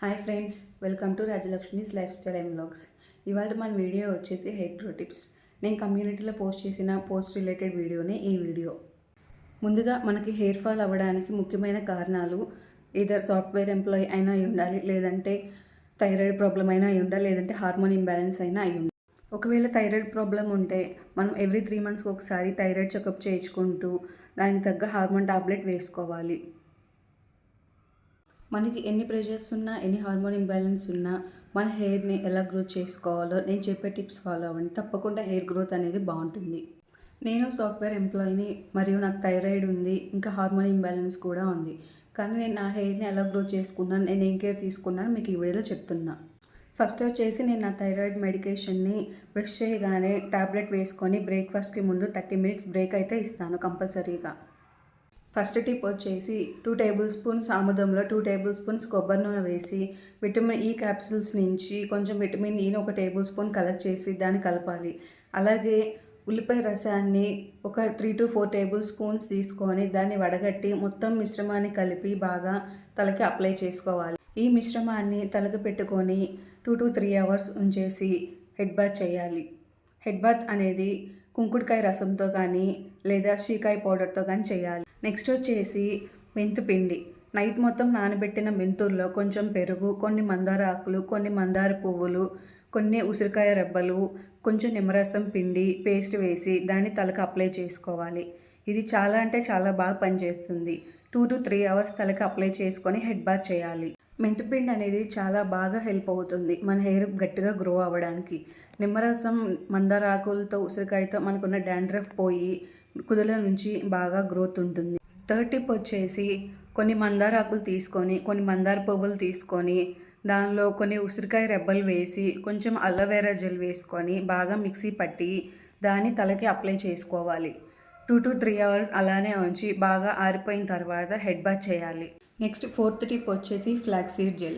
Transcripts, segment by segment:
Hi friends, welcome to Rajalakshmi's life style and vlogs. ఇవాళ మన video వచ్చేసి హెయిర్ గ్రో టిప్స్. నేను కమ్యూనిటీలో పోస్ట్ చేసిన పోస్ట్ రిలేటెడ్ వీడియోనే ఈ వీడియో. ముందుగా మనకి హెయిర్ ఫాల్ అవ్వడానికి ముఖ్యమైన కారణాలు ఈధర్ సాఫ్ట్వేర్ ఎంప్లాయీ అయినా అయి ఉండాలి, లేదంటే థైరాయిడ్ ప్రాబ్లం అయినా అయి ఉండాలి, లేదంటే హార్మోన్ ఇంబ్యాలెన్స్ అయినా అయి ఉండాలి. ఒకవేళ థైరాయిడ్ ప్రాబ్లం ఉంటే మనం ఎవ్రీ 3 monthsకి ఒకసారి థైరాయిడ్ చెకప్ చేయించుకుంటూ దానికి తగ్గ హార్మోన్ టాబ్లెట్ వేసుకోవాలి. మనకి ఎన్ని ప్రెషర్స్ ఉన్నా, ఎన్ని హార్మోన్ ఇంబ్యాలెన్స్ ఉన్నా మన హెయిర్ని ఎలా గ్రోత్ చేసుకోవాలో నేను చెప్పే టిప్స్ ఫాలో అవ్వండి. తప్పకుండా హెయిర్ గ్రోత్ అనేది బాగుంటుంది. నేను సాఫ్ట్వేర్ ఎంప్లాయీని మరియు నాకు థైరాయిడ్ ఉంది, ఇంకా హార్మోన్ ఇంబ్యాలెన్స్ కూడా ఉంది. కానీ నేను నా హెయిర్ని ఎలా గ్రోత్ చేసుకున్నాను, నేను ఏం కేర్ తీసుకున్నాను మీకు ఈ వీడియోలో చెప్తున్నా. ఫస్ట్ వచ్చేసి నేను నా థైరాయిడ్ మెడికేషన్ని బ్రష్ చేయగానే టాబ్లెట్ వేసుకొని బ్రేక్ఫాస్ట్కి ముందు 30 minutes బ్రేక్ అయితే ఇస్తాను కంపల్సరీగా. ఫస్ట్ టిప్ వచ్చేసి 2 tablespoons ఆముదంలో 2 tablespoons కొబ్బరి నూనె వేసి విటమిన్ ఈ క్యాప్సూల్స్ నుంచి కొంచెం విటమిన్ ఈని 1 tablespoon కలెక్ట్ చేసి దాన్ని కలపాలి. అలాగే ఉల్లిపాయ రసాన్ని ఒక 3 to 4 tablespoons తీసుకొని దాన్ని వడగట్టి మొత్తం మిశ్రమాన్ని కలిపి బాగా తలకి అప్లై చేసుకోవాలి. ఈ మిశ్రమాన్ని తలకి పెట్టుకొని 2 to 3 hours ఉంచేసి హెడ్ బాత్ చేయాలి. హెడ్ బాత్ అనేది కుంకుడుకాయ రసంతో కానీ లేదా షీకాయ పౌడర్తో కానీ చేయాలి. నెక్స్ట్ వచ్చేసి మెంతిపిండి. నైట్ మొత్తం నానబెట్టిన మెంతుల్లో కొంచెం పెరుగు, కొన్ని మందార ఆకులు, కొన్ని మందార పువ్వులు, కొన్ని ఉసిరికాయ రెబ్బలు, కొంచెం నిమ్మరసం పిండి పేస్ట్ వేసి దాన్ని తలకు అప్లై చేసుకోవాలి. ఇది చాలా అంటే చాలా బాగా పనిచేస్తుంది. 2 to 3 hours తలకి అప్లై చేసుకొని హెడ్ బాత్ చేయాలి. మెంతిపిండి అనేది చాలా బాగా హెల్ప్ అవుతుంది మన హెయిర్ గట్టిగా గ్రో అవ్వడానికి. నిమ్మరసం, మందార ఆకులతో, ఉసిరికాయతో మనకున్న డాండ్రఫ్ పోయి కుదుల నుంచి బాగా గ్రోత్ ఉంటుంది. థర్డ్ టిప్ వచ్చేసి కొన్ని మందార ఆకులు తీసుకొని, కొన్ని మందార పువ్వులు తీసుకొని దానిలో కొన్ని ఉసిరికాయ రెబ్బలు వేసి కొంచెం అలోవెరా జెల్ వేసుకొని బాగా మిక్సీ పట్టి దాన్ని తలకి అప్లై చేసుకోవాలి. 2 to 3 hours అలానే ఉంచి బాగా ఆరిపోయిన తర్వాత హెడ్ బాత్ చేయాలి. నెక్స్ట్ ఫోర్త్ టిప్ వచ్చేసి ఫ్లాక్స్ సీడ్ జెల్.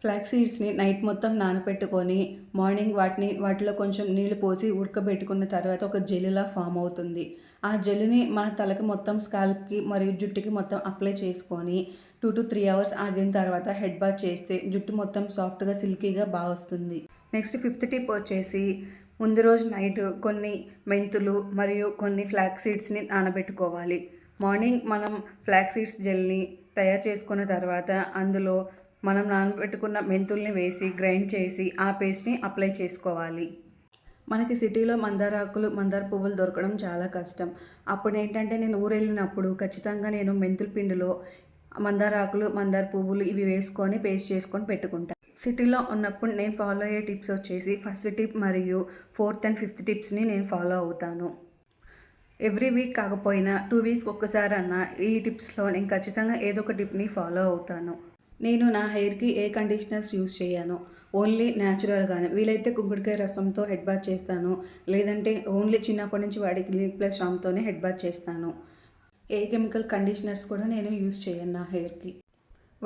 ఫ్లాక్స్ సీడ్స్ని నైట్ మొత్తం నానబెట్టుకొని మార్నింగ్ వాటిలో కొంచెం నీళ్లు పోసి ఉడకబెట్టుకున్న తర్వాత ఒక జెల్లా ఫామ్ అవుతుంది. ఆ జెల్ని మన తలకి మొత్తం స్కాల్ప్కి మరియు జుట్టుకి మొత్తం అప్లై చేసుకొని 2 to 3 hours ఆగిన తర్వాత హెడ్ బాత్ చేస్తే జుట్టు మొత్తం సాఫ్ట్గా సిల్కీగా బాగా వస్తుంది. నెక్స్ట్ ఫిఫ్త్ టిప్ వచ్చేసి ముందు రోజు నైట్ కొన్ని మెంతులు మరియు కొన్ని ఫ్లాక్స్ సీడ్స్ని నానబెట్టుకోవాలి. మార్నింగ్ మనం ఫ్లాక్స్ సీడ్స్ జెల్ని తయారు చేసుకున్న తర్వాత అందులో మనం నానబెట్టుకున్న మెంతుల్ని వేసి గ్రైండ్ చేసి ఆ పేస్ట్ని అప్లై చేసుకోవాలి. మనకి సిటీలో మందార ఆకులు, మందార పువ్వులు దొరకడం చాలా కష్టం. అప్పుడు ఏంటంటే నేను ఊరు వెళ్ళినప్పుడు ఖచ్చితంగా నేను మెంతుల పిండిలో మందార ఆకులు, మందార పువ్వులు ఇవి వేసుకొని పేస్ట్ చేసుకొని పెట్టుకుంటాను. సిటీలో ఉన్నప్పుడు నేను ఫాలో అయ్యే టిప్స్ వచ్చేసి ఫస్ట్ టిప్ మరియు 4th and 5th టిప్స్ని నేను ఫాలో అవుతాను. ఎవ్రీ వీక్ కాకపోయినా 2 weeks ఒక్కసారి అన్న ఈ టిప్స్లో నేను ఖచ్చితంగా ఏదో ఒక టిప్ని ఫాలో అవుతాను. నేను నా హెయిర్కి ఏ కండిషనర్స్ యూజ్ చేయను, ఓన్లీ న్యాచురల్గానే. వీలైతే కుంకుడుకాయ రసంతో హెడ్ బాత్ చేస్తాను, లేదంటే ఓన్లీ చిన్నప్పటి నుంచి వాడే క్లినిక్ ప్లస్ షాంప్తోనే హెడ్ బాత్ చేస్తాను. ఏ కెమికల్ కండిషనర్స్ కూడా నేను యూజ్ చేయను నా హెయిర్కి.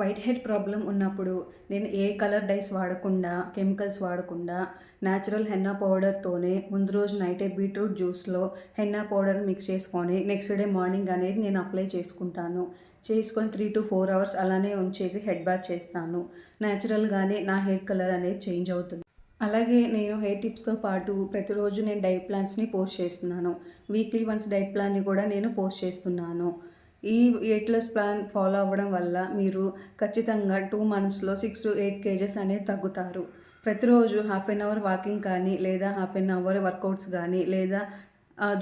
వైట్ హెడ్ ప్రాబ్లం ఉన్నప్పుడు నేను ఏ కలర్ డైస్ వాడకుండా, కెమికల్స్ వాడకుండా న్యాచురల్ హెన్నా పౌడర్తోనే ముందు రోజు నైటే బీట్రూట్ జ్యూస్లో హెన్నా పౌడర్ మిక్స్ చేసుకొని నెక్స్ట్ డే మార్నింగ్ అనేది నేను అప్లై చేసుకుంటాను. చేసుకొని 3 to 4 hours అలానే ఉంచేసి హెడ్ బాత్ చేస్తాను. న్యాచురల్గానే నా హెయిర్ కలర్ అనేది చేంజ్ అవుతుంది. అలాగే నేను హెయిర్ టిప్స్తో పాటు ప్రతిరోజు నేను డైట్ ప్లాన్స్ని పోస్ట్ చేస్తున్నాను. వీక్లీ వన్స్ డైట్ ప్లాన్ని కూడా నేను పోస్ట్ చేస్తున్నాను. ఈ 8 ప్లాన్ ఫాలో అవ్వడం వల్ల మీరు ఖచ్చితంగా 2 monthsలో 6 to 8 kgs అనేది తగ్గుతారు. ప్రతిరోజు 1/2 hour వాకింగ్ కానీ, లేదా 1/2 hour వర్కౌట్స్ కానీ, లేదా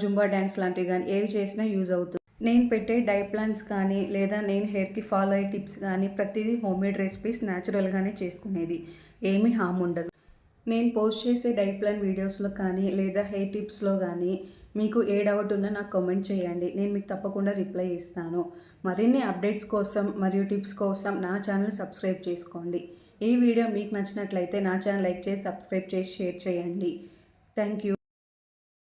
జుంబా డ్యాన్స్ లాంటివి కానీ ఏవి చేసినా యూజ్ అవుతుంది. నేను పెట్టే డైట్ ప్లాన్స్ కానీ, లేదా నేను హెయిర్కి ఫాలో అయ్యే టిప్స్ కానీ ప్రతిదీ హోమ్మేడ్ రెసిపీస్ న్యాచురల్గానే చేసుకునేది, ఏమీ హామ్ ఉండదు. నేను పోస్ట్ చేసే డైట్ ప్లాన్ వీడియోస్లో కానీ లేదా హెయిర్ టిప్స్లో కానీ మీకు ఏ డౌట్ ఉన్నా నాకు కామెంట్ చేయండి, నేను మీకు తప్పకుండా రిప్లై ఇస్తాను. మరిన్ని అప్డేట్స్ కోసం మరియు టిప్స్ కోసం నా ఛానల్ సబ్స్క్రైబ్ చేసుకోండి. ఈ వీడియో మీకు నచ్చినట్లయితే నా ఛానల్ లైక్ చేసి, సబ్స్క్రైబ్ చేసి, షేర్ చేయండి. Thank you.